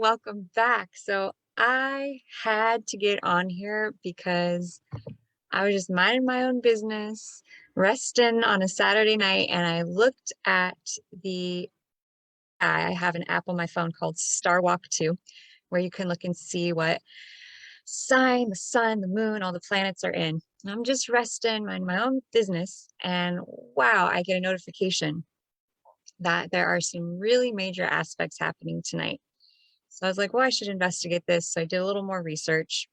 welcome back. So I had to get on here because I was just minding my own business, resting on a Saturday night, and I looked at the I have an app on my phone called Star Walk 2, where you can look and see what sign the sun, the moon, all the planets are in. And I'm just resting, minding my own business, and wow, I get a notification that there are some really major aspects happening tonight. So I was like, well, I should investigate this. So I did a little more research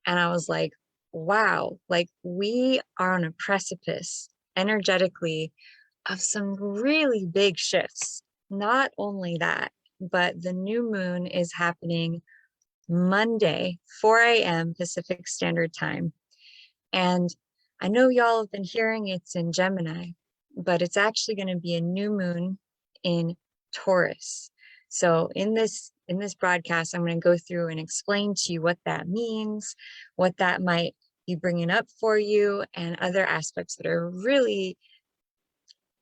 and I was like, wow, like we are on a precipice energetically of some really big shifts. Not only that, but the new moon is happening Monday, 4 a.m. Pacific Standard Time. And I know y'all have been hearing it's in Gemini, but it's actually going to be a new moon in Taurus. So in this broadcast, I'm going to go through and explain to you what that means, what that might be bringing up for you, and other aspects that are really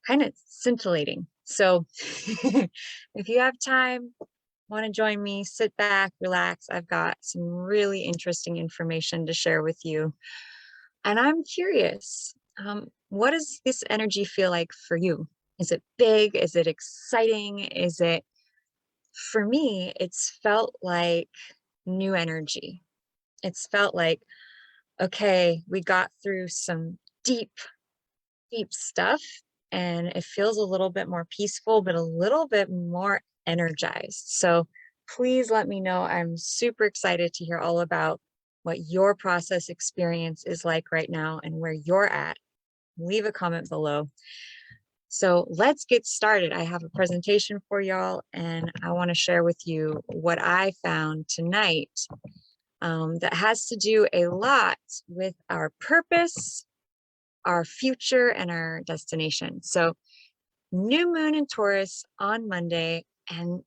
kind of scintillating. So if you have time, want to join me, sit back, relax. I've got some really interesting information to share with you. And I'm curious, what does this energy feel like for you? Is it big? Is it exciting? For me, it's felt like new energy. It's felt like, okay, we got through some deep, deep stuff, and it feels a little bit more peaceful, but a little bit more energized. So please let me know. I'm super excited to hear all about what your process experience is like right now and where you're at. Leave a comment below. So let's get started. I have a presentation for y'all, and I want to share with you what I found tonight that has to do a lot with our purpose, our future, and our destination. So new moon in Taurus on Monday. And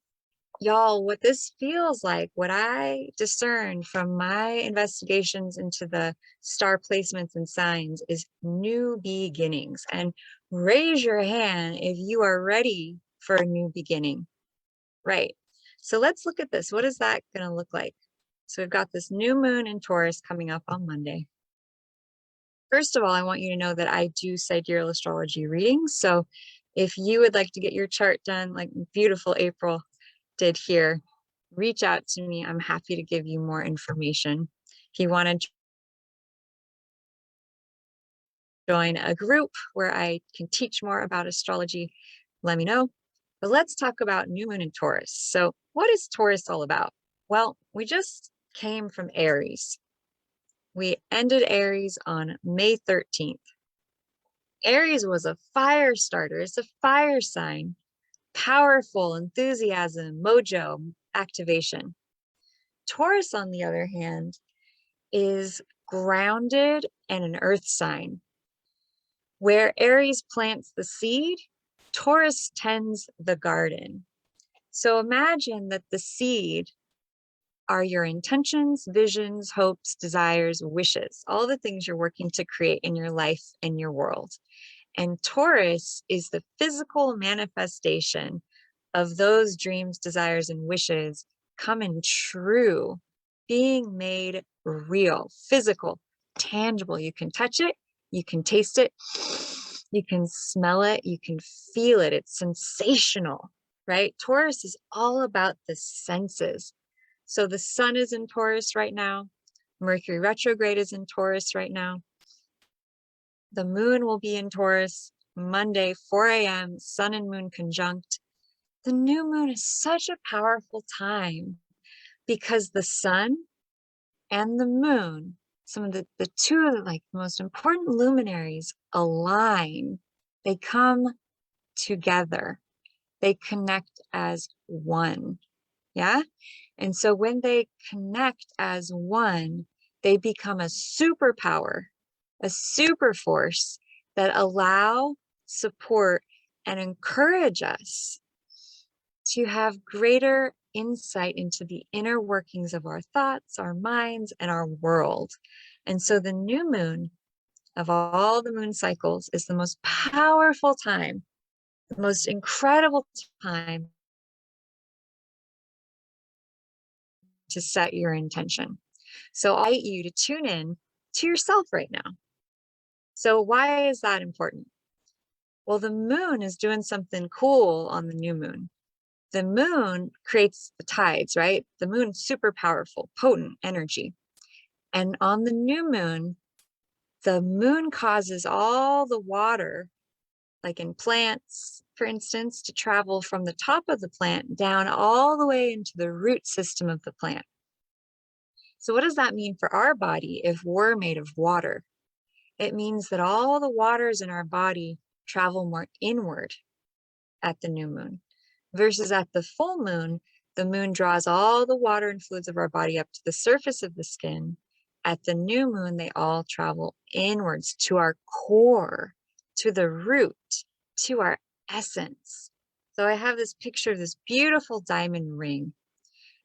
y'all, what this feels like, what I discerned from my investigations into the star placements and signs is new beginnings. And raise your hand if you are ready for a new beginning. Right. So let's look at this. What is that going to look like? So we've got this new moon in Taurus coming up on Monday. First of all, I want you to know that I do sidereal astrology readings. So if you would like to get your chart done, like beautiful April did here, reach out to me. I'm happy to give you more information. If you want to join a group where I can teach more about astrology, let me know. But let's talk about new moon in Taurus. So what is Taurus all about? Well, we just came from Aries. We ended Aries on May 13th. Aries was a fire starter. It's a fire sign. Powerful, enthusiasm, mojo, activation. Taurus, on the other hand, is grounded and an earth sign. Where Aries plants the seed, Taurus tends the garden. So imagine that the seed are your intentions, visions, hopes, desires, wishes, all the things you're working to create in your life and your world. And Taurus is the physical manifestation of those dreams, desires, and wishes coming true, being made real, physical, tangible. You can touch it, you can taste it, you can smell it, you can feel it. It's sensational, right? Taurus is all about the senses. So the sun is in Taurus right now. Mercury retrograde is in Taurus right now. The moon will be in Taurus Monday, 4 a.m., sun and moon conjunct. The new moon is such a powerful time because the sun and the moon, some of the two of the like most important luminaries align. They come together. They connect as one. Yeah. And so when they connect as one, they become a superpower, a super force that allow, support, and encourage us to have greater insight into the inner workings of our thoughts, our minds, and our world. And so the new moon of all the moon cycles is the most powerful time, the most incredible time to set your intention. So I invite you to tune in to yourself right now. So why is that important? Well, the moon is doing something cool on the new moon. The moon creates the tides, right? The moon's super powerful, potent energy. And on the new moon, the moon causes all the water, like in plants, for instance, to travel from the top of the plant down all the way into the root system of the plant. So what does that mean for our body if we're made of water? It means that all the waters in our body travel more inward at the new moon, versus at the full moon, the moon draws all the water and fluids of our body up to the surface of the skin. At the new moon, they all travel inwards to our core, to the root, to our essence. So I have this picture of this beautiful diamond ring.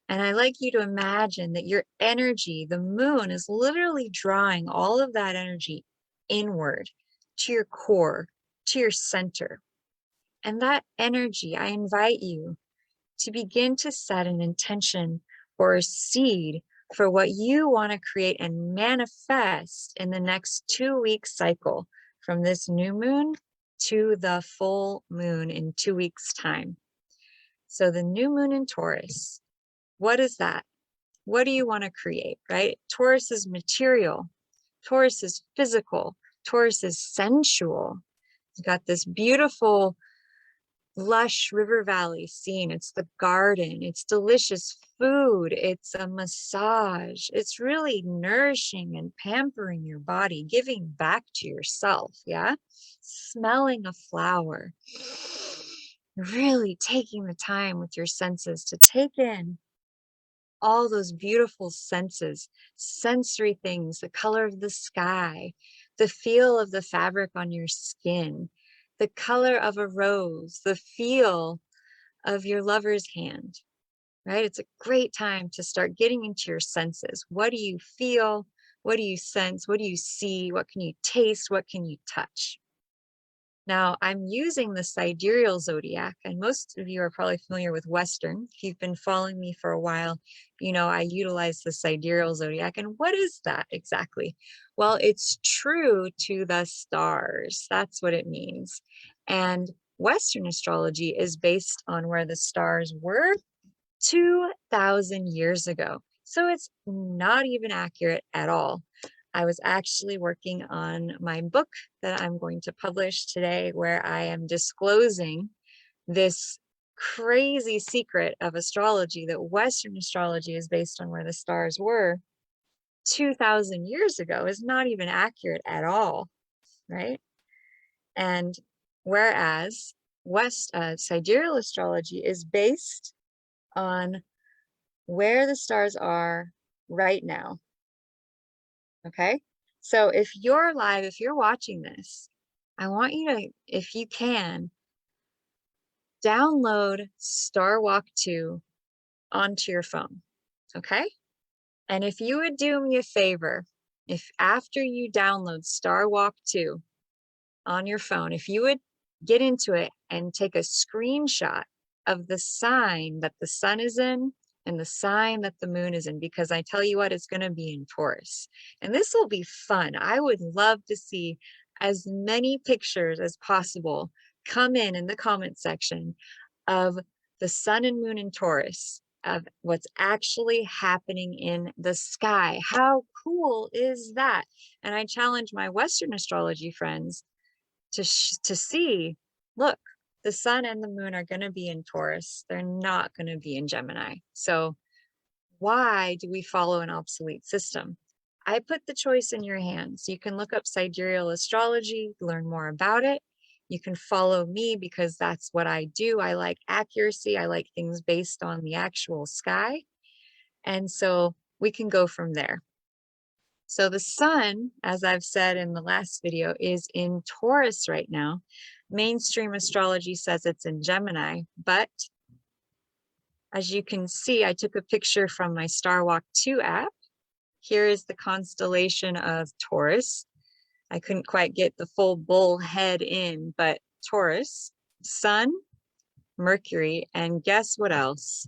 And I like you to imagine that your energy, the moon, is literally drawing all of that energy inward to your core, to your center. And that energy, I invite you to begin to set an intention or a seed for what you want to create and manifest in the next 2-week cycle from this new moon to the full moon in 2 weeks' time. So the new moon in Taurus, what is that? What do you want to create, right? Taurus is material. Taurus is physical. Taurus is sensual. You've got this beautiful lush river valley scene. It's the garden. It's delicious food. It's a massage. It's really nourishing and pampering your body, giving back to yourself. Yeah. Smelling a flower. Really taking the time with your senses to take in all those beautiful senses, sensory things, the color of the sky, the feel of the fabric on your skin, the color of a rose, the feel of your lover's hand, right? It's a great time to start getting into your senses. What do you feel? What do you sense? What do you see? What can you taste? What can you touch? Now, I'm using the Sidereal Zodiac, and most of you are probably familiar with Western. If you've been following me for a while, you know I utilize the Sidereal Zodiac. And what is that exactly? Well, it's true to the stars. That's what it means. And Western astrology is based on where the stars were 2,000 years ago. So it's not even accurate at all. I was actually working on my book that I'm going to publish today, where I am disclosing this crazy secret of astrology, that Western astrology is based on where the stars were 2,000 years ago, is not even accurate at all, right? And whereas sidereal astrology is based on where the stars are right now. Okay. So if you're live, if you're watching this, I want you to, if you can, download Star Walk 2 onto your phone. Okay. And if you would do me a favor, if after you download Star Walk 2 on your phone, if you would get into it and take a screenshot of the sign that the sun is in and the sign that the moon is in, because I tell you what, it's going to be in Taurus. And this will be fun. I would love to see as many pictures as possible come in the comment section of the sun and moon in Taurus, of what's actually happening in the sky. How cool is that? And I challenge my Western astrology friends to see, look, the sun and the moon are going to be in Taurus. They're not going to be in Gemini. So why do we follow an obsolete system? I put the choice in your hands. You can look up sidereal astrology, learn more about it. You can follow me because that's what I do. I like accuracy. I like things based on the actual sky. And so we can go from there. So the sun, as I've said in the last video, is in Taurus right now. Mainstream astrology says it's in Gemini, but as you can see, I took a picture from my Star Walk 2 app. Here is the constellation of Taurus. I couldn't quite get the full bull head in, but Taurus, Sun, Mercury, and guess what else?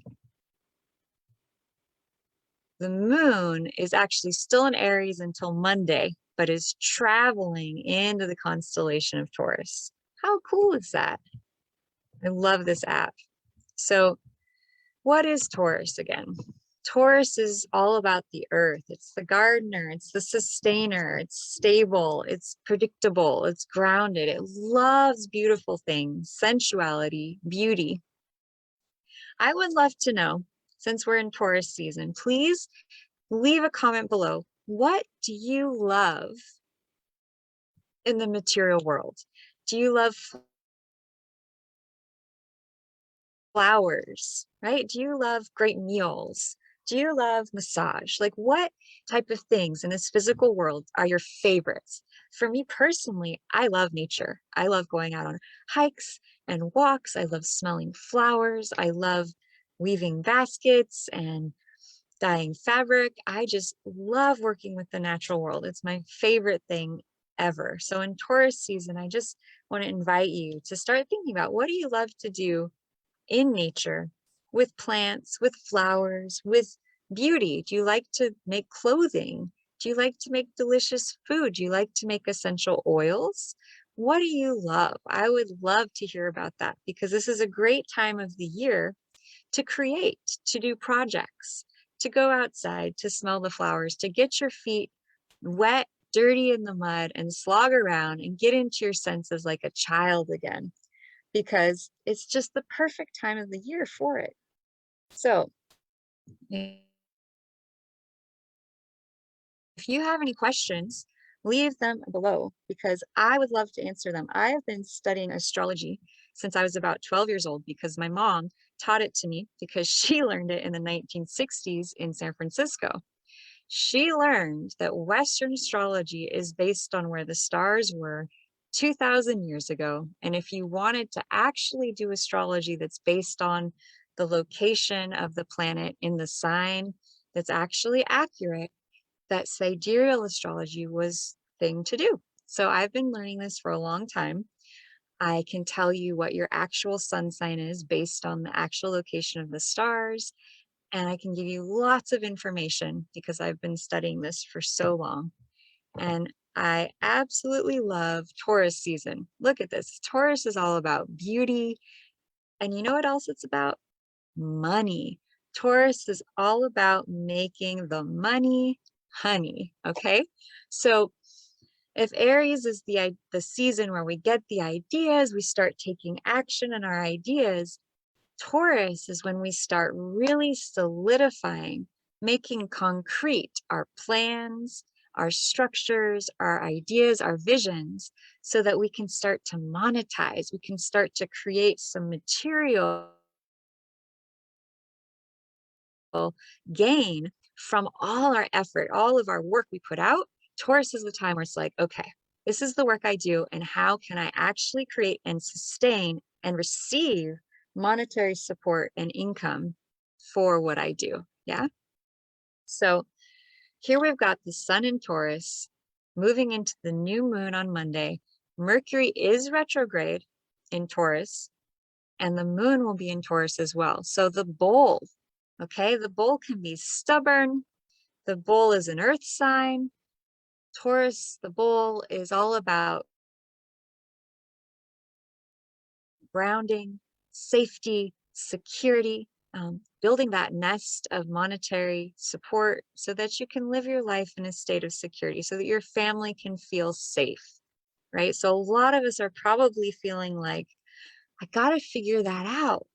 The moon is actually still in Aries until Monday, but is traveling into the constellation of Taurus. How cool is that? I love this app. So, what is Taurus again? Taurus is all about the earth. It's the gardener, it's the sustainer, it's stable, it's predictable, it's grounded. It loves beautiful things, sensuality, beauty. I would love to know, since we're in Taurus season, please leave a comment below. What do you love in the material world? Do you love flowers, right? Do you love great meals? Do you love massage? Like, what type of things in this physical world are your favorites? For me personally, I love nature. I love going out on hikes and walks. I love smelling flowers. I love weaving baskets and dyeing fabric. I just love working with the natural world. It's my favorite thing ever. So in Taurus season, I just want to invite you to start thinking about, what do you love to do in nature, with plants, with flowers, with beauty? Do you like to make clothing? Do you like to make delicious food? Do you like to make essential oils? What do you love? I would love to hear about that, because this is a great time of the year to create, to do projects, to go outside, to smell the flowers, to get your feet wet, dirty in the mud, and slog around and get into your senses like a child again, because it's just the perfect time of the year for it. So, if you have any questions, leave them below, because I would love to answer them. I have been studying astrology since I was about 12 years old, because my mom taught it to me, because she learned it in the 1960s in San Francisco. She learned that Western astrology is based on where the stars were 2,000 years ago. And if you wanted to actually do astrology that's based on the location of the planet in the sign that's actually accurate, that sidereal astrology was thing to do. So I've been learning this for a long time. I can tell you what your actual sun sign is based on the actual location of the stars. And I can give you lots of information because I've been studying this for so long. And I absolutely love Taurus season. Look at this. Taurus is all about beauty. And you know what else it's about? Money. Taurus is all about making the money honey. Okay. So if Aries is the season where we get the ideas, we start taking action on our ideas, Taurus is when we start really solidifying, making concrete our plans, our structures, our ideas, our visions, so that we can start to monetize. We can start to create some material gain from all our effort, all of our work we put out. Taurus is the time where it's like, okay, this is the work I do, and how can I actually create and sustain and receive monetary support and income for what I do? Yeah. So here we've got the sun in Taurus moving into the new moon on Monday. Mercury is retrograde in Taurus, and the moon will be in Taurus as well. So the bull, okay, the bull can be stubborn. The bull is an earth sign. Taurus, the bull, is all about grounding, safety, security, building that nest of monetary support so that you can live your life in a state of security, so that your family can feel safe, right? So a lot of us are probably feeling like, I got to figure that out,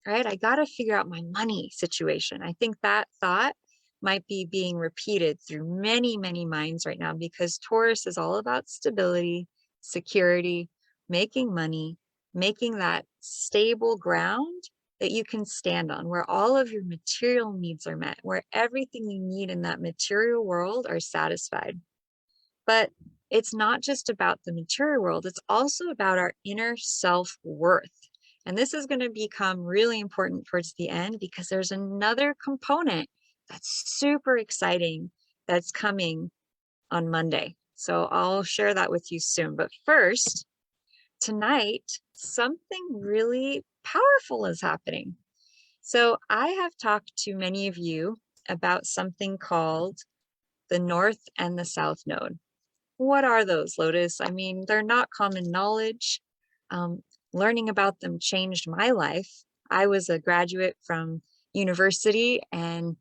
right? I got to figure out my money situation. I think that thought might be being repeated through many, many minds right now, because Taurus is all about stability, security, making money, making that stable ground that you can stand on, where all of your material needs are met, where everything you need in that material world are satisfied. But it's not just about the material world, it's also about our inner self-worth. And this is going to become really important towards the end, because there's another component that's super exciting that's coming on Monday. So I'll share that with you soon. But first, tonight, something really powerful is happening. So I have talked to many of you about something called the North and the South Node. What are those, Lotus? I mean, they're not common knowledge. Um, Learning about them changed my life. I was a graduate from university, and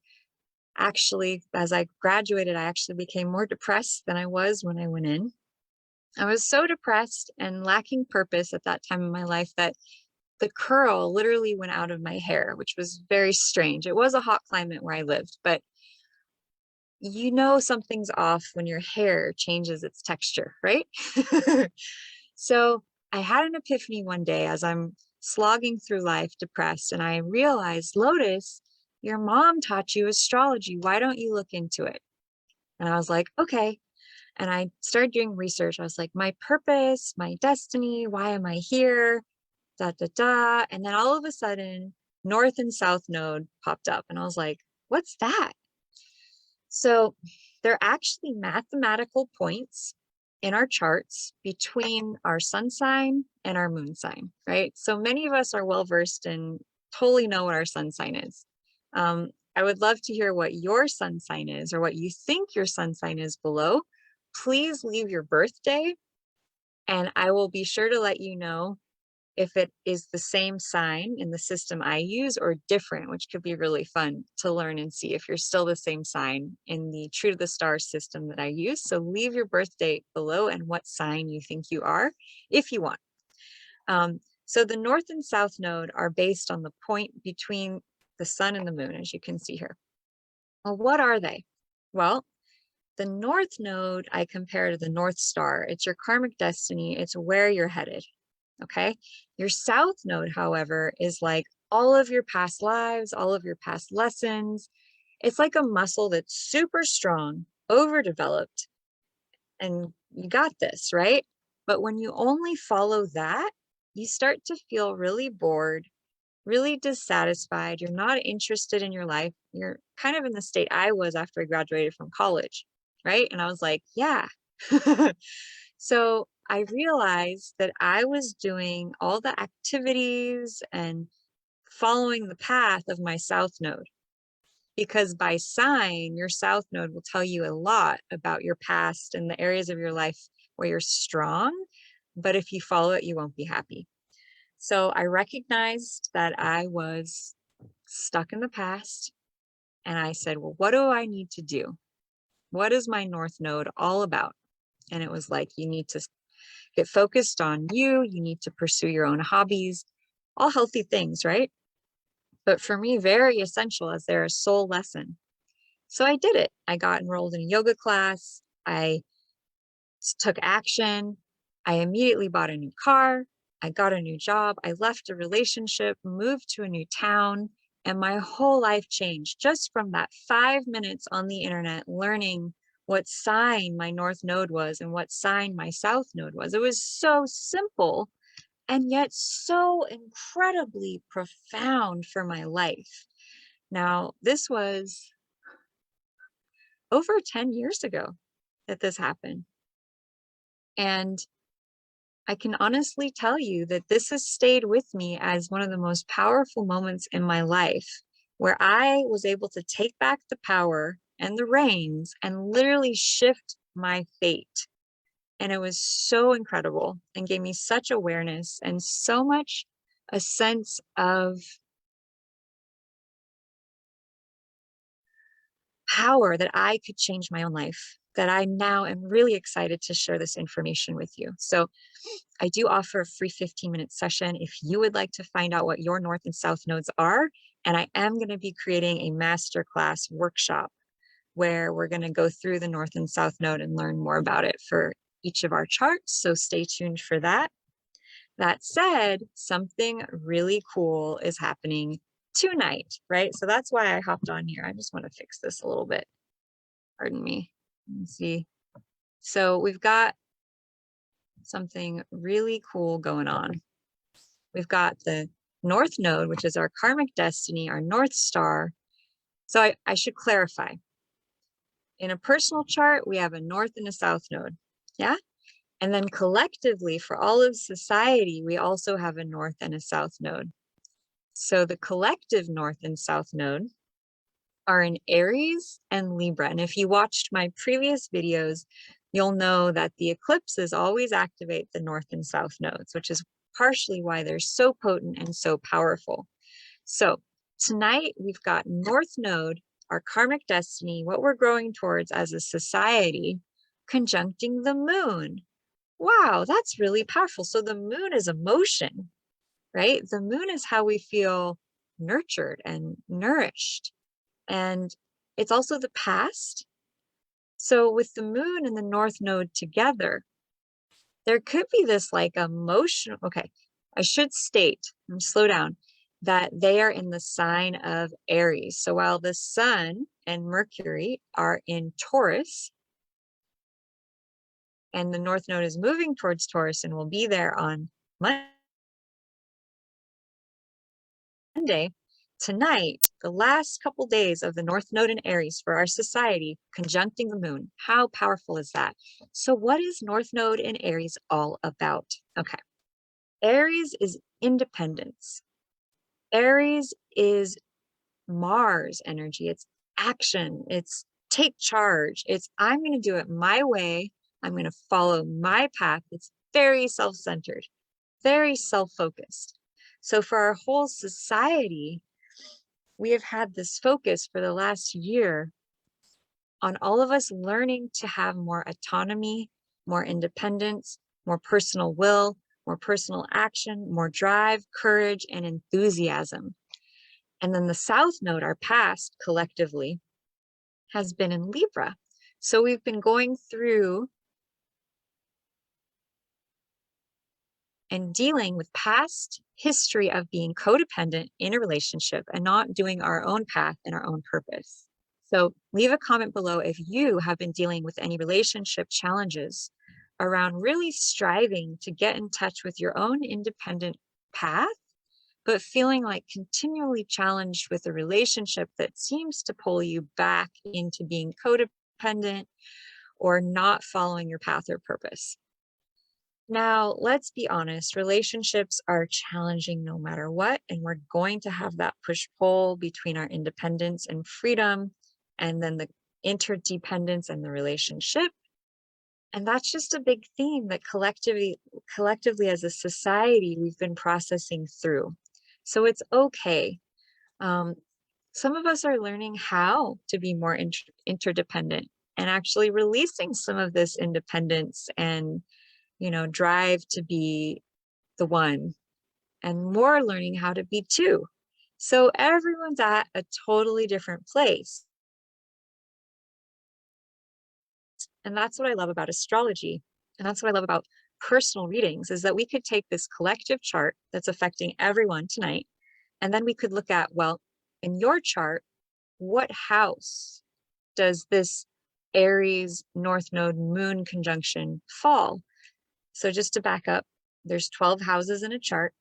actually, as I graduated, I actually became more depressed than I was when I went in. I was so depressed and lacking purpose at that time in my life that the curl literally went out of my hair, which was very strange. It was a hot climate where I lived, but you know something's off when your hair changes its texture, right? So I had an epiphany one day as I'm slogging through life depressed, and I realized, Lotus, your mom taught you astrology. Why don't you look into it? And I was like, okay. And I started doing research. I was like, my purpose, my destiny, why am I here? Da, da, da. And then all of a sudden, North and South Node popped up. And I was like, what's that? So they're actually mathematical points in our charts between our sun sign and our moon sign, right? So many of us are well versed and totally know what our sun sign is. I would love to hear what your sun sign is or what you think your sun sign is below. Please leave your birthday, and I will be sure to let you know if it is the same sign in the system I use or different, which could be really fun to learn and see if you're still the same sign in the True to the Stars system that I use. So leave your birth date below and what sign you think you are, if you want. So the North and South Node are based on the point between the sun and the moon, as you can see here. Well, what are they? Well, the North Node I compare to the North Star. It's your karmic destiny. It's where you're headed. Okay. Your South Node, however, is like all of your past lives, all of your past lessons. It's like a muscle that's super strong, overdeveloped, and you got this, right? But when you only follow that, you start to feel really bored, really dissatisfied. You're not interested in your life. You're kind of in the state I was after I graduated from college, right? And I was like, yeah. So I realized that I was doing all the activities and following the path of my South Node, because by sign, your South Node will tell you a lot about your past and the areas of your life where you're strong. But if you follow it, you won't be happy. So I recognized that I was stuck in the past. And I said, well, what do I need to do? What is my North Node all about? And it was like, you need to get focused on you. You need to pursue your own hobbies, all healthy things, right? But for me, very essential as they're a soul lesson. So I did it. I got enrolled in a yoga class. I took action. I immediately bought a new car. I got a new job. I left a relationship, moved to a new town, and my whole life changed just from that 5 minutes on the internet learning what sign my North Node was and what sign my South Node was. It was so simple and yet so incredibly profound for my life. Now, this was over 10 years ago that this happened. And I can honestly tell you that this has stayed with me as one of the most powerful moments in my life, where I was able to take back the power and the reins and literally shift my fate. And it was so incredible and gave me such awareness and so much a sense of power that I could change my own life, that I now am really excited to share this information with you. So I do offer a free 15-minute session if you would like to find out what your North and South nodes are. And I am going to be creating a masterclass workshop where we're going to go through the North and South node and learn more about it for each of our charts. So stay tuned for that. That said, something really cool is happening tonight, right? So that's why I hopped on here. I just want to fix this a little bit. Pardon me. Let me see. So we've got something really cool going on. We've got the North Node, which is our karmic destiny, our North Star. So I should clarify. In a personal chart, we have a North and a South Node. Yeah. And then collectively, for all of society, we also have a North and a South Node. So the collective North and South Node are in Aries and Libra. And if you watched my previous videos, you'll know that the eclipses always activate the north and south nodes, which is partially why they're so potent and so powerful. So tonight we've got North Node, our karmic destiny, what we're growing towards as a society, conjuncting the moon. Wow, that's really powerful. So the moon is emotion, right? The moon is how we feel nurtured and nourished. And it's also the past. So with the moon and the North Node together, there could be this like emotional, okay, I should state, and slow down, that they are in the sign of Aries. So while the sun and Mercury are in Taurus, and the North Node is moving towards Taurus and will be there on Monday, tonight, the last couple days of the North Node in Aries for our society, conjuncting the moon. How powerful is that? So what is North Node in Aries all about? Okay. Aries is independence. Aries is Mars energy. It's action. It's take charge. It's I'm going to do it my way. I'm going to follow my path. It's very self-centered, very self-focused. So for our whole society, we have had this focus for the last year on all of us learning to have more autonomy, more independence, more personal will, more personal action, more drive, courage, and enthusiasm. And then the South Node, our past collectively, has been in Libra. So we've been going through and dealing with past history of being codependent in a relationship and not doing our own path and our own purpose. So leave a comment below if you have been dealing with any relationship challenges around really striving to get in touch with your own independent path, but feeling like continually challenged with a relationship that seems to pull you back into being codependent or not following your path or purpose. Now, let's be honest, relationships are challenging no matter what, and we're going to have that push-pull between our independence and freedom, and then the interdependence and the relationship. And that's just a big theme that collectively as a society, we've been processing through. So it's okay. Some of us are learning how to be more interdependent and actually releasing some of this independence and drive to be the one, and more learning how to be two. So everyone's at a totally different place. And that's what I love about astrology. And that's what I love about personal readings, is that we could take this collective chart that's affecting everyone tonight, and then we could look at, well, in your chart, what house does this Aries North Node Moon conjunction fall? So just to back up, there's 12 houses in a chart.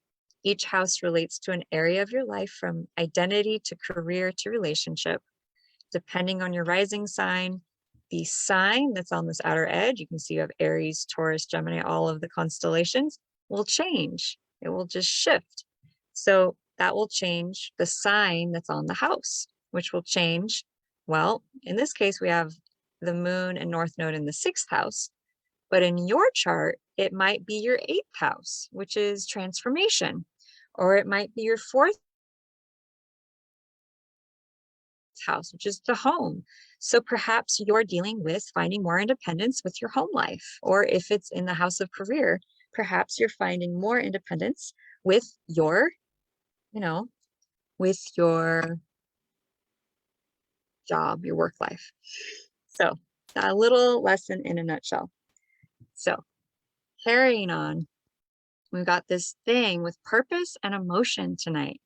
Each house relates to an area of your life, from identity to career to relationship. Depending on your rising sign, the sign that's on this outer edge, you can see you have Aries, Taurus, Gemini, all of the constellations, will change. It will just shift. So that will change the sign that's on the house, which will change. Well, in this case, we have the moon and North Node in the 6th house. But in your chart, it might be your 8th house, which is transformation, or it might be your 4th house, which is the home. So perhaps you're dealing with finding more independence with your home life, or if it's in the house of career, perhaps you're finding more independence with your, with your job, your work life. So a little lesson in a nutshell. So carrying on, we've got this thing with purpose and emotion tonight.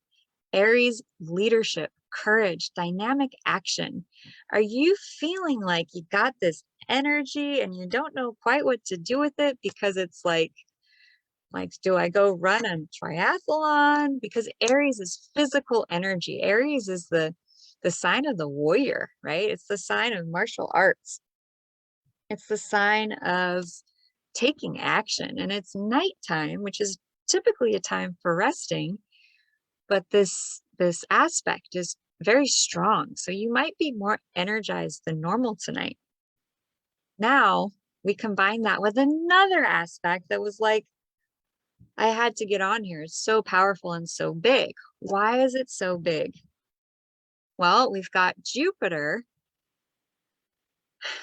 Aries, leadership, courage, dynamic action. Are you feeling like you got this energy and you don't know quite what to do with it, because it's like, do I go run a triathlon? Because Aries is physical energy. Aries is the sign of the warrior, right? It's the sign of martial arts. It's the sign of taking action, and it's nighttime, which is typically a time for resting. But this aspect is very strong. So you might be more energized than normal tonight. Now we combine that with another aspect that was like, I had to get on here. It's so powerful and so big. Why is it so big? Well, we've got Jupiter.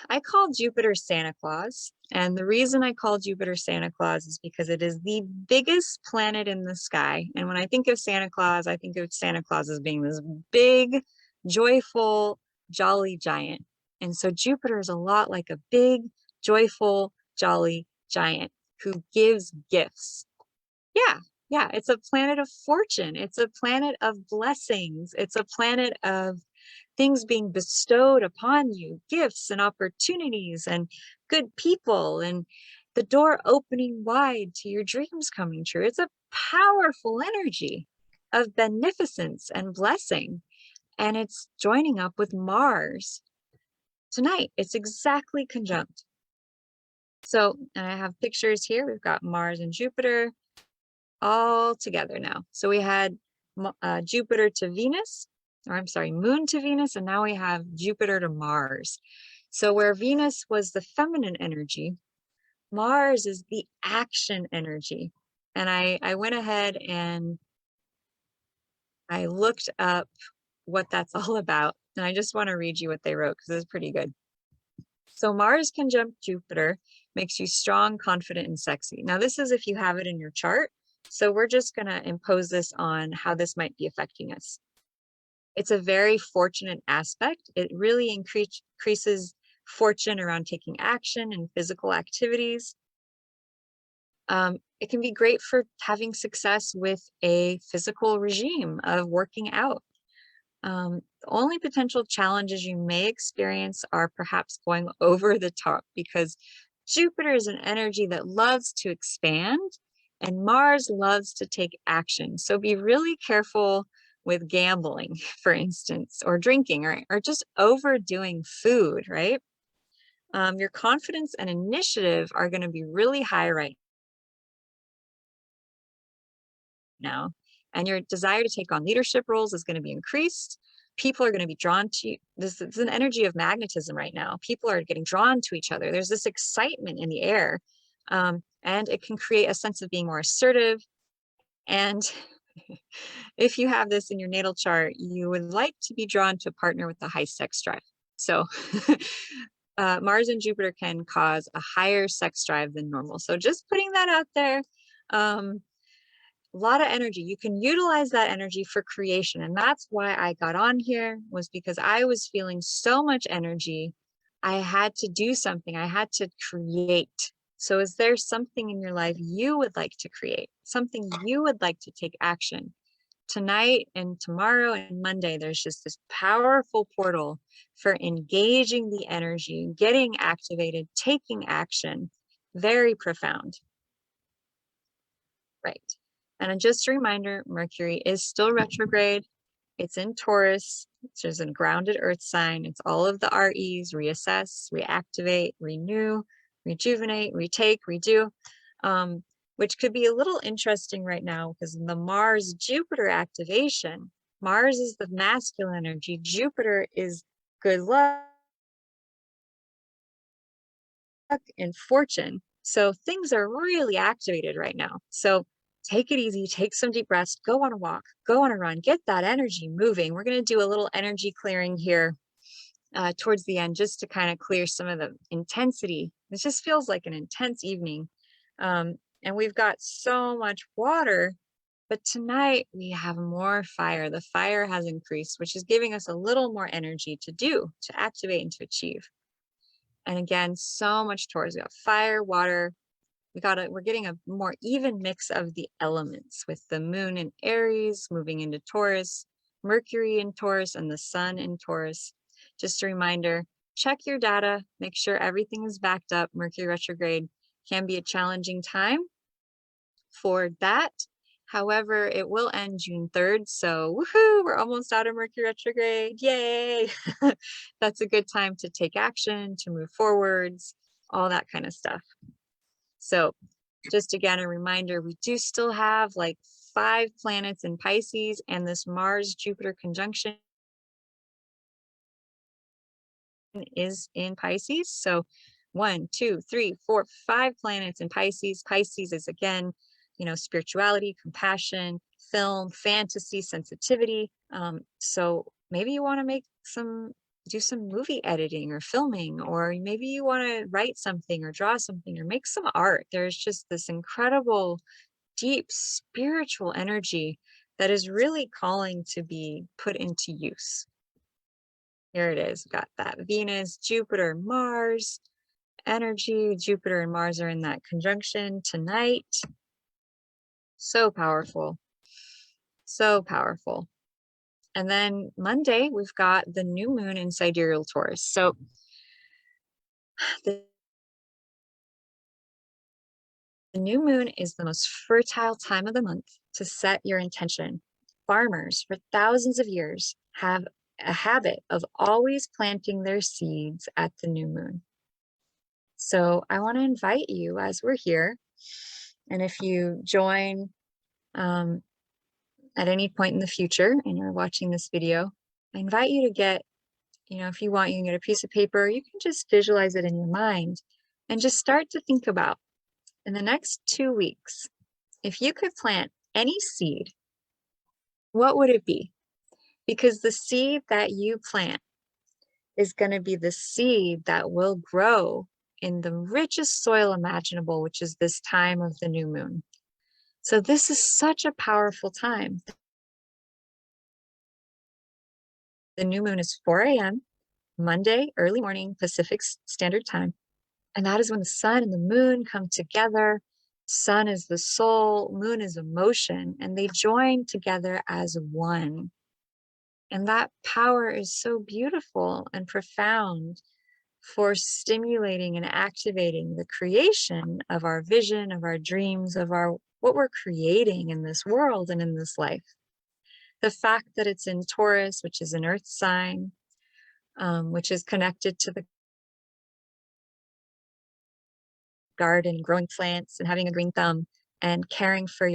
I call Jupiter Santa Claus. And the reason I call Jupiter Santa Claus is because it is the biggest planet in the sky. And when I think of Santa Claus, I think of Santa Claus as being this big, joyful, jolly giant. And so Jupiter is a lot like a big, joyful, jolly giant who gives gifts. Yeah, yeah, it's a planet of fortune. It's a planet of blessings. It's a planet of things being bestowed upon you, gifts and opportunities and good people, and the door opening wide to your dreams coming true. It's a powerful energy of beneficence and blessing. And it's joining up with Mars tonight. It's exactly conjunct. So, and I have pictures here. We've got Mars and Jupiter all together now. So we had Jupiter to Venus, or I'm sorry, Moon to Venus, and now we have Jupiter to Mars. So where Venus was the feminine energy, Mars is the action energy. And I went ahead and I looked up what that's all about. And I just want to read you what they wrote because it's pretty good. So Mars conjunct Jupiter makes you strong, confident, and sexy. Now, this is if you have it in your chart. So we're just going to impose this on how this might be affecting us. It's a very fortunate aspect. It really increases fortune around taking action and physical activities. It can be great for having success with a physical regime of working out. The only potential challenges you may experience are perhaps going over the top because Jupiter is an energy that loves to expand and Mars loves to take action. So be really careful with gambling, for instance, or drinking, or just overdoing food, right? Your confidence and initiative are going to be really high right now, and your desire to take on leadership roles is going to be increased. People are going to be drawn to you. This is an energy of magnetism right now. People are getting drawn to each other. There's this excitement in the air, and it can create a sense of being more assertive. And if you have this in your natal chart, you would like to be drawn to a partner with a high sex drive. So Mars and Jupiter can cause a higher sex drive than normal. So just putting that out there. A lot of energy. You can utilize that energy for creation. And that's why I got on here, was because I was feeling so much energy. I had to do something. I had to create. So is there something in your life you would like to create? Something you would like to take action? Tonight and tomorrow and Monday, there's just this powerful portal for engaging the energy, getting activated, taking action. Very profound. Right. And just a reminder, Mercury is still retrograde. It's in Taurus, which is a grounded earth sign. It's all of the REs: reassess, reactivate, renew, rejuvenate, retake, redo, which could be a little interesting right now because the Mars-Jupiter activation, Mars is the masculine energy, Jupiter is good luck and fortune. So things are really activated right now. So take it easy, take some deep breaths, go on a walk, go on a run, get that energy moving. We're going to do a little energy clearing here towards the end, just to kind of clear some of the intensity. It just feels like an intense evening. And we've got so much water, but tonight we have more fire. The fire has increased, which is giving us a little more energy to do, to activate and to achieve. And again, so much Taurus. We got fire, water. We're getting a more even mix of the elements with the moon in Aries moving into Taurus, Mercury in Taurus, and the sun in Taurus. Just a reminder, check your data, make sure everything is backed up. Mercury retrograde can be a challenging time for that. However, it will end June 3rd. So woohoo, we're almost out of Mercury retrograde. Yay. That's a good time to take action, to move forwards, all that kind of stuff. So just again, a reminder, we do still have like 5 planets in Pisces and this Mars-Jupiter conjunction is in Pisces. So 1, 2, 3, 4, 5 planets in Pisces. Pisces is again, spirituality, compassion, film, fantasy, sensitivity. So maybe you want to do some movie editing or filming, or maybe you want to write something or draw something or make some art. There's just this incredible, deep spiritual energy that is really calling to be put into use. Here it is. We've got that Venus, Jupiter, Mars energy. Jupiter and Mars are in that conjunction tonight. So powerful. So powerful. And then Monday, we've got the new moon in Sidereal Taurus. So the new moon is the most fertile time of the month to set your intention. Farmers for thousands of years have a habit of always planting their seeds at the new moon. So I want to invite you as we're here, and if you join at any point in the future and you're watching this video, I invite you to get, if you want, you can get a piece of paper, you can just visualize it in your mind and just start to think about, in the next 2 weeks, if you could plant any seed, what would it be? Because the seed that you plant is going to be the seed that will grow in the richest soil imaginable, which is this time of the new moon. So this is such a powerful time. The new moon is 4 a.m. Monday, early morning, Pacific Standard Time. And that is when the sun and the moon come together. Sun is the soul, moon is emotion, and they join together as one. And that power is so beautiful and profound for stimulating and activating the creation of our vision, of our dreams, of what we're creating in this world and in this life. The fact that it's in Taurus, which is an earth sign, which is connected to the garden, growing plants and having a green thumb and caring for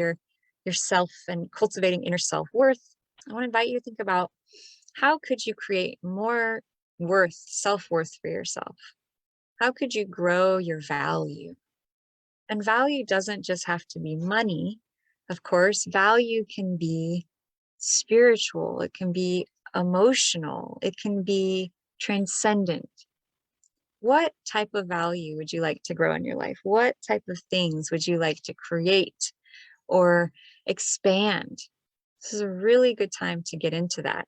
yourself and cultivating inner self-worth. I want to invite you to think about, how could you create more self-worth for yourself? How could you grow your value? And value doesn't just have to be money. Of course, value can be spiritual, it can be emotional, it can be transcendent. What type of value would you like to grow in your life? What type of things would you like to create or expand? This is a really good time to get into that.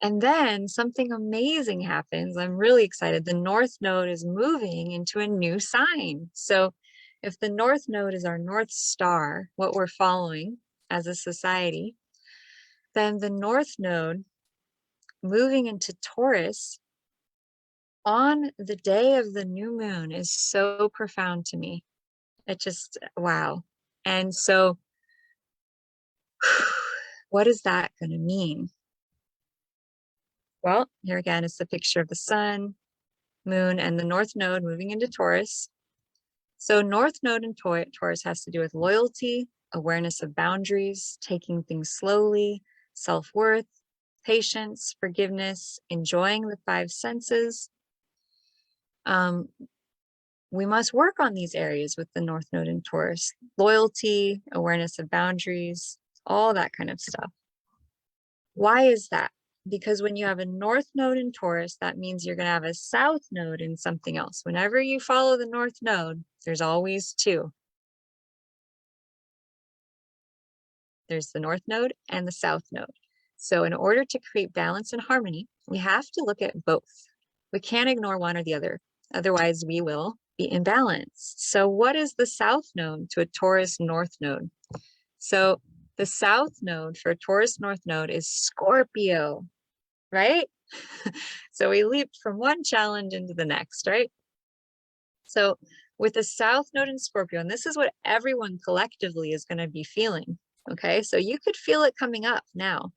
And then something amazing happens. I'm really excited. The North Node is moving into a new sign. So if the North Node is our North Star, what we're following as a society, then the North Node moving into Taurus on the day of the new moon is so profound to me. It just, wow. And so what is that going to mean? Well, here again is the picture of the sun, moon, and the North Node moving into Taurus. So North Node in Taurus has to do with loyalty, awareness of boundaries, taking things slowly, self-worth, patience, forgiveness, enjoying the 5 senses. We must work on these areas with the North Node in Taurus: loyalty, awareness of boundaries, all that kind of stuff. Why is that? Because when you have a North Node in Taurus, that means you're going to have a South Node in something else. Whenever you follow the North Node, there's always 2. There's the North Node and the South Node. So in order to create balance and harmony, we have to look at both. We can't ignore one or the other. Otherwise, we will be imbalanced. So what is the South Node to a Taurus North Node? So the South Node for a Taurus North Node is Scorpio, right? So we leaped from one challenge into the next, right? So with the South Node in Scorpio, and this is what everyone collectively is going to be feeling, okay? So you could feel it coming up now.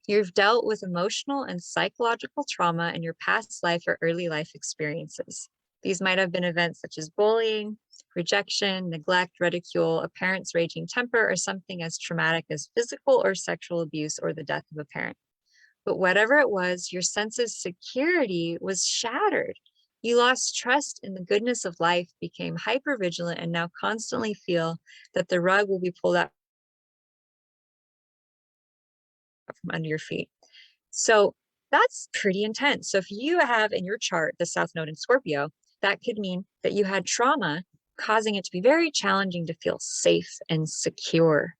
You've dealt with emotional and psychological trauma in your past life or early life experiences. These might have been events such as bullying, rejection, neglect, ridicule, a parent's raging temper, or something as traumatic as physical or sexual abuse or the death of a parent. But whatever it was, your sense of security was shattered. You lost trust in the goodness of life, became hypervigilant, and now constantly feel that the rug will be pulled out from under your feet. So that's pretty intense. So if you have in your chart the South Node in Scorpio, that could mean that you had trauma causing it to be very challenging to feel safe and secure,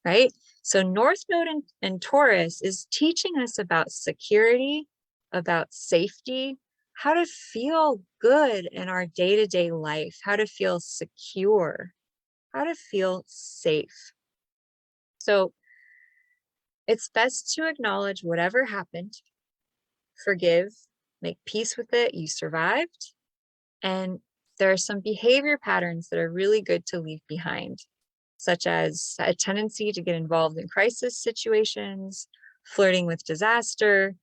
right? So North Node in Taurus is teaching us about security, about safety, how to feel good in our day-to-day life, how to feel secure, how to feel safe. So it's best to acknowledge whatever happened, forgive, make peace with it. You survived. And there are some behavior patterns that are really good to leave behind, such as a tendency to get involved in crisis situations, flirting with disaster,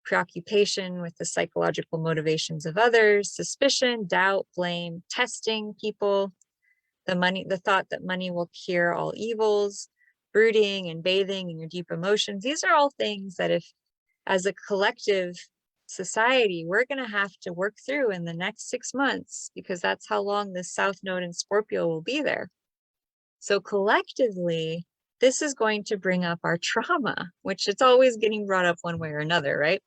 preoccupation with the psychological motivations of others, suspicion, doubt, blame, testing people, the thought that money will cure all evils, brooding and bathing in your deep emotions. These are all things that if as a collective society, we're going to have to work through in the next 6 months, because that's how long this South Node in Scorpio will be there. So collectively, this is going to bring up our trauma, which it's always getting brought up one way or another, right?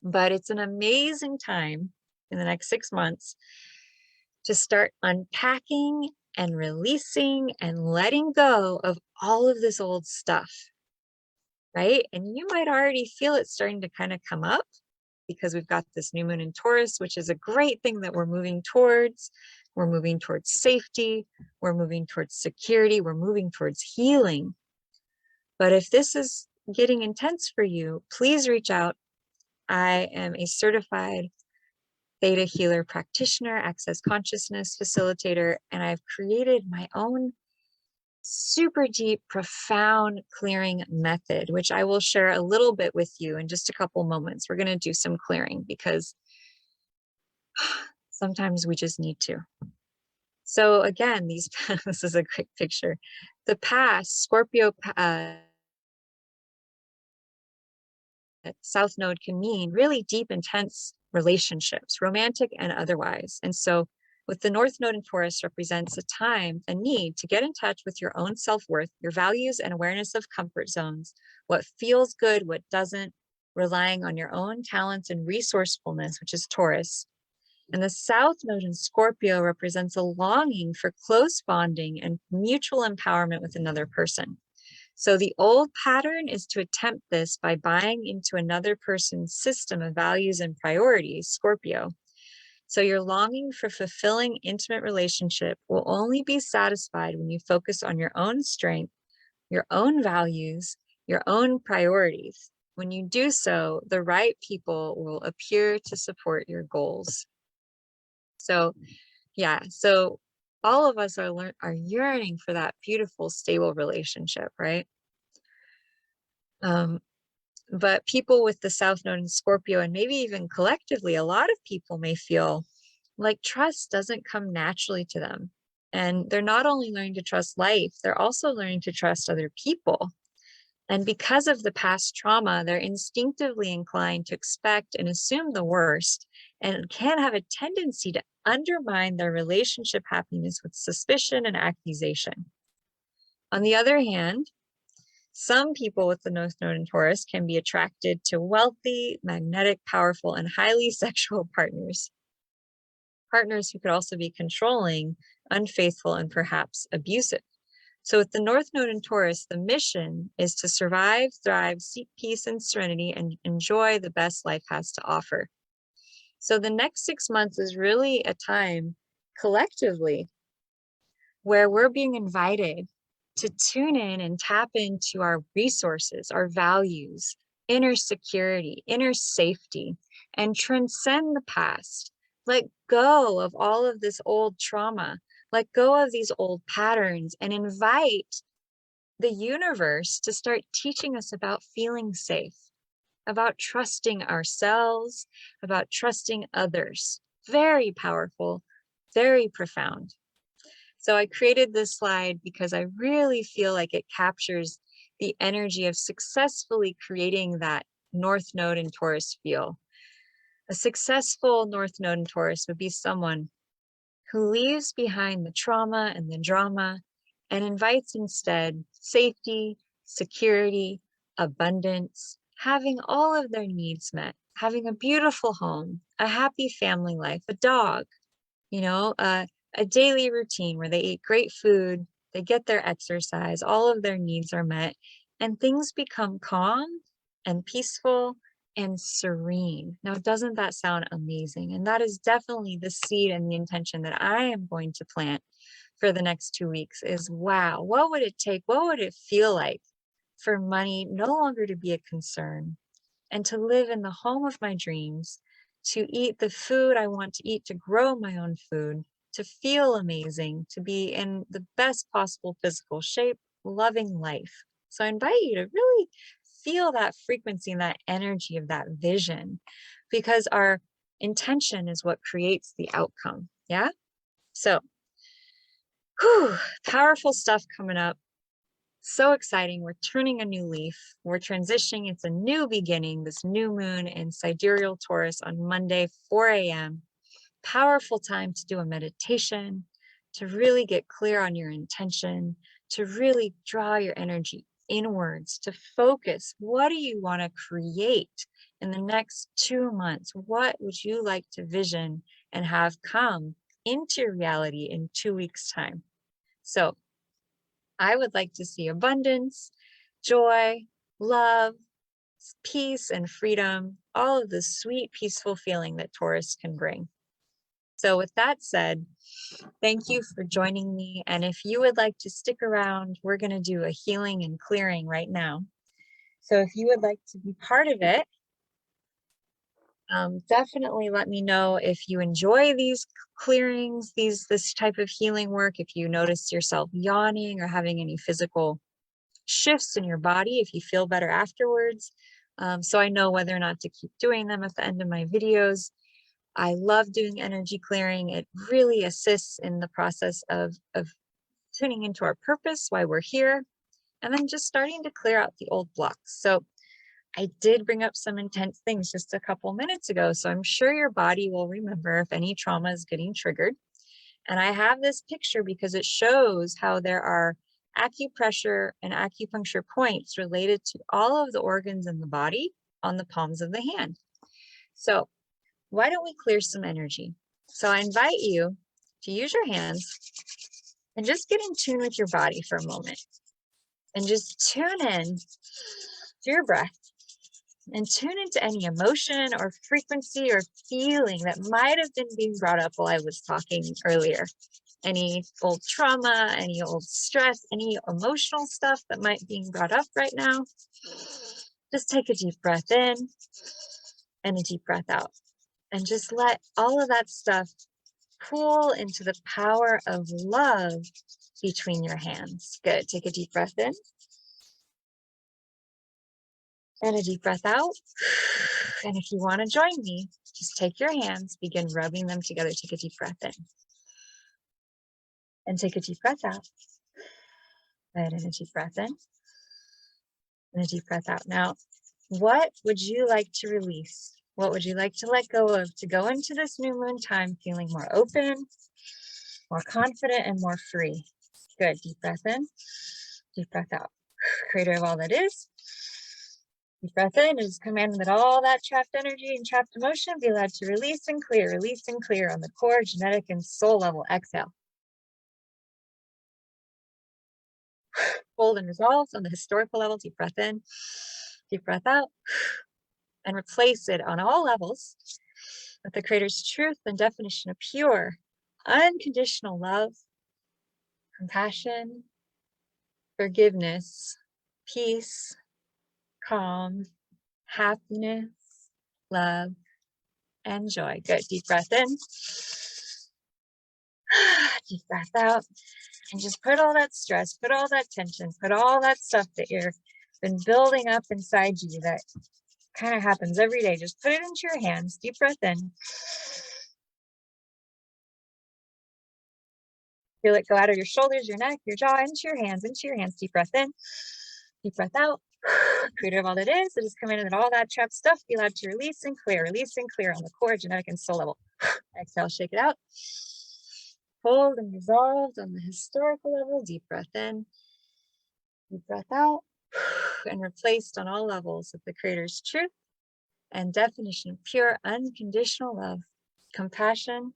But it's an amazing time in the next 6 months to start unpacking and releasing and letting go of all of this old stuff, right? And you might already feel it starting to kind of come up because we've got this new moon in Taurus, which is a great thing that we're moving towards. We're moving towards safety. We're moving towards security. We're moving towards healing. But if this is getting intense for you, please reach out. I am a certified Theta Healer practitioner, access consciousness facilitator, and I've created my own super deep, profound clearing method, which I will share a little bit with you in just a couple moments. We're going to do some clearing because sometimes we just need to. So again, this is a quick picture. The past, Scorpio South Node can mean really deep, intense relationships, romantic and otherwise. And so with the North Node in Taurus represents a time, a need to get in touch with your own self-worth, your values and awareness of comfort zones, what feels good, what doesn't, relying on your own talents and resourcefulness, which is Taurus. And the South Node in Scorpio represents a longing for close bonding and mutual empowerment with another person. So the old pattern is to attempt this by buying into another person's system of values and priorities, Scorpio. So your longing for fulfilling intimate relationship will only be satisfied when you focus on your own strength, your own values, your own priorities. When you do so, the right people will appear to support your goals. So yeah, so all of us are yearning for that beautiful, stable relationship, right? But people with the South Node in Scorpio, and maybe even collectively, a lot of people may feel like trust doesn't come naturally to them. And they're not only learning to trust life, they're also learning to trust other people. And because of the past trauma, they're instinctively inclined to expect and assume the worst, and can have a tendency to undermine their relationship happiness with suspicion and accusation. On the other hand, some people with the North Node in Taurus can be attracted to wealthy, magnetic, powerful, and highly sexual partners. Partners who could also be controlling, unfaithful, and perhaps abusive. So with the North Node in Taurus, the mission is to survive, thrive, seek peace and serenity, and enjoy the best life has to offer. So the next 6 months is really a time collectively where we're being invited to tune in and tap into our resources, our values, inner security, inner safety, and transcend the past. Let go of all of this old trauma. Let go of these old patterns and invite the universe to start teaching us about feeling safe, about trusting ourselves, about trusting others. Very powerful, very profound. So I created this slide because I really feel like it captures the energy of successfully creating that North Node in Taurus feel? A successful North Node in Taurus would be someone who leaves behind the trauma and the drama and invites instead safety, security, abundance, having all of their needs met, having a beautiful home, a happy family life, a dog, a daily routine where they eat great food, they get their exercise, all of their needs are met, and things become calm and peaceful and serene. Now, doesn't that sound amazing? And that is definitely the seed and the intention that I am going to plant for the next 2 weeks is, wow, what would it take? What would it feel like for money no longer to be a concern and to live in the home of my dreams, to eat the food I want to eat, to grow my own food, to feel amazing, to be in the best possible physical shape, loving life. So I invite you to really feel that frequency and that energy of that vision, because our intention is what creates the outcome. Yeah. So, powerful stuff coming up. So exciting. We're turning a new leaf. We're transitioning. It's a new beginning, this new moon in Sidereal Taurus on Monday, 4 a.m. Powerful time to do a meditation, to really get clear on your intention, to really draw your energy inwards, to focus. What do you want to create in the next 2 months? What would you like to vision and have come into reality in 2 weeks' time? So I would like to see abundance, joy, love, peace, and freedom, all of the sweet, peaceful feeling that Taurus can bring. So with that said, thank you for joining me. And if you would like to stick around, we're going to do a healing and clearing right now. So if you would like to be part of it, definitely let me know if you enjoy these clearings, this type of healing work, if you notice yourself yawning or having any physical shifts in your body, if you feel better afterwards. So I know whether or not to keep doing them at the end of my videos. I love doing energy clearing. It really assists in the process of tuning into our purpose, why we're here, and then just starting to clear out the old blocks. So I did bring up some intense things just a couple minutes ago, so I'm sure your body will remember if any trauma is getting triggered. And I have this picture because it shows how there are acupressure and acupuncture points related to all of the organs in the body on the palms of the hand. So why don't we clear some energy? So I invite you to use your hands and just get in tune with your body for a moment and just tune in to your breath and tune into any emotion or frequency or feeling that might have been being brought up while I was talking earlier. Any old trauma, any old stress, any emotional stuff that might be being brought up right now. Just take a deep breath in and a deep breath out. And just let all of that stuff pool into the power of love between your hands. Good. Take a deep breath in and a deep breath out. And if you want to join me, just take your hands, begin rubbing them together. Take a deep breath in and take a deep breath out. And a deep breath in and a deep breath out. Now, what would you like to release? What would you like to let go of to go into this new moon time feeling more open, more confident, and more free? Good. Deep breath in, deep breath out. Creator of all that is. Deep breath in and just command that all that trapped energy and trapped emotion be allowed to release and clear on the core, genetic, and soul level. Exhale. Hold and resolve on the historical level. Deep breath in, deep breath out, and replace it on all levels with the Creator's truth and definition of pure, unconditional love, compassion, forgiveness, peace, calm, happiness, love, and joy. Good. Deep breath in, deep breath out, and just put all that stress, put all that tension, put all that stuff that you've been building up inside you that kind of happens every day. Just put it into your hands. Deep breath in. Feel it go out of your shoulders, your neck, your jaw, into your hands, into your hands. Deep breath in, deep breath out. Creator of all that is, it is commanded that all that trapped stuff be allowed to release and clear on the core, genetic, and soul level. Exhale, shake it out. Hold and resolved on the historical level. Deep breath in, deep breath out, and replaced on all levels with the Creator's truth and definition of pure, unconditional love, compassion,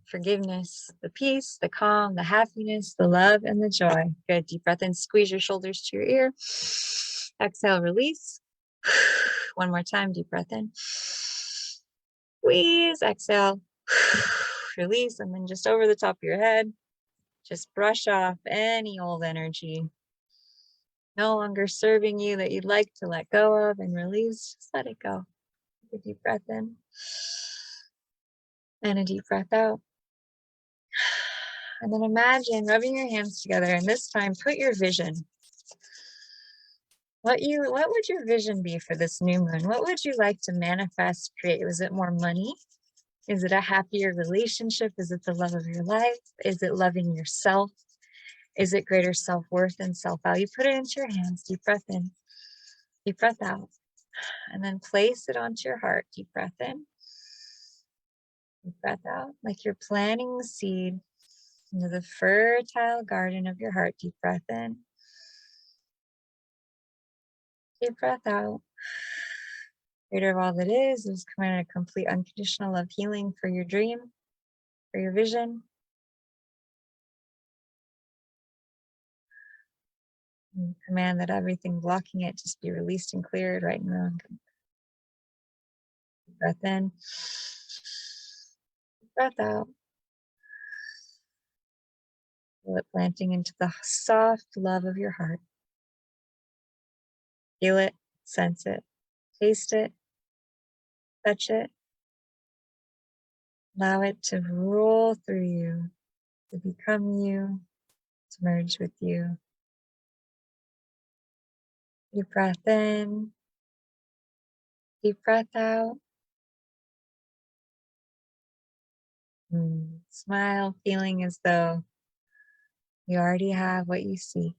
forgiveness, the peace, the calm, the happiness, the love, and the joy. Good. Deep breath in, squeeze your shoulders to your ear. Exhale, release. One more time, deep breath in. Squeeze, exhale, release, and then just over the top of your head, just brush off any old energy no longer serving you that you'd like to let go of, and release. Just let it go. Take a deep breath in and a deep breath out. And then imagine rubbing your hands together, and this time put your vision. What would your vision be for this new moon? What would you like to manifest, create? Was it more money? Is it a happier relationship? Is it the love of your life? Is it loving yourself? Is it greater self-worth and self-value? Put it into your hands. Deep breath in, deep breath out, and then place it onto your heart. Deep breath in, deep breath out, like you're planting the seed into the fertile garden of your heart. Deep breath in, deep breath out. Creator of all that is commanded a complete unconditional love healing for your dream, for your vision. And command that everything blocking it just be released and cleared right now. Breath in, breath out. Feel it planting into the soft love of your heart. Feel it, sense it, taste it, touch it. Allow it to roll through you, to become you, to merge with you. Deep breath in, deep breath out. Smile, feeling as though you already have what you seek.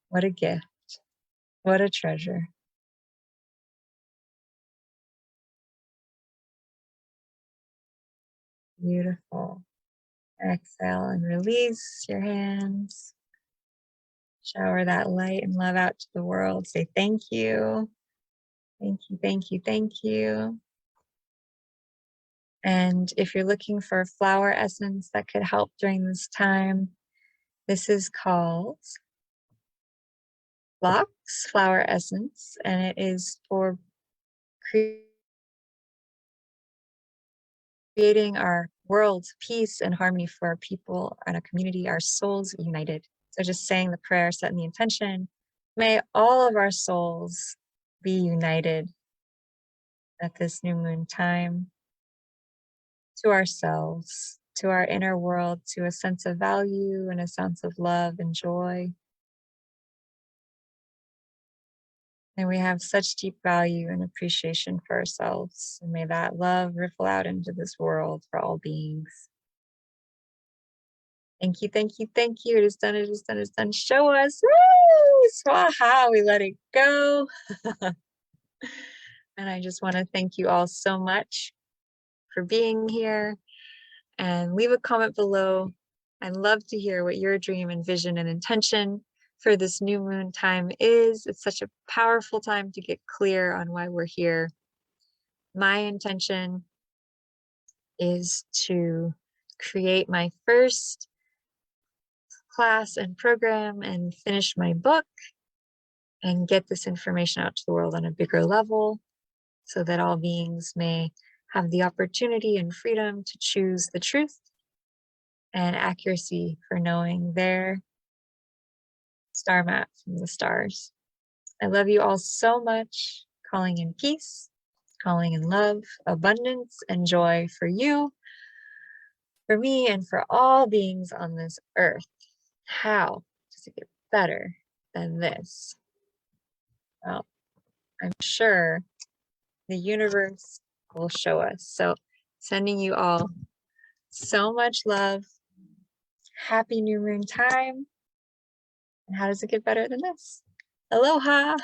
What a gift. What a treasure. Beautiful. Exhale and release your hands. Shower that light and love out to the world. Say thank you. Thank you, thank you, thank you. And if you're looking for a flower essence that could help during this time, this is called Phlox Flower Essence, and it is for creating our world's peace and harmony for our people and our community, our souls united. So just saying the prayer, setting the intention, may all of our souls be united at this new moon time, to ourselves, to our inner world, to a sense of value and a sense of love and joy. And we have such deep value and appreciation for ourselves. And may that love ripple out into this world for all beings. Thank you, thank you, thank you. It is done, it is done, it is done. Show us. Woo! Swaha, we let it go. And I just want to thank you all so much for being here. And leave a comment below. I'd love to hear what your dream and vision and intention for this new moon time is. It's such a powerful time to get clear on why we're here. My intention is to create my first class and program and finish my book and get this information out to the world on a bigger level so that all beings may have the opportunity and freedom to choose the truth and accuracy for knowing their star map from the stars. I love you all so much. Calling in peace, calling in love, abundance, and joy for you, for me, and for all beings on this earth. How does it get better than this? Well, I'm sure the universe will show us. So sending you all so much love. Happy new moon time. And how does it get better than this? Aloha.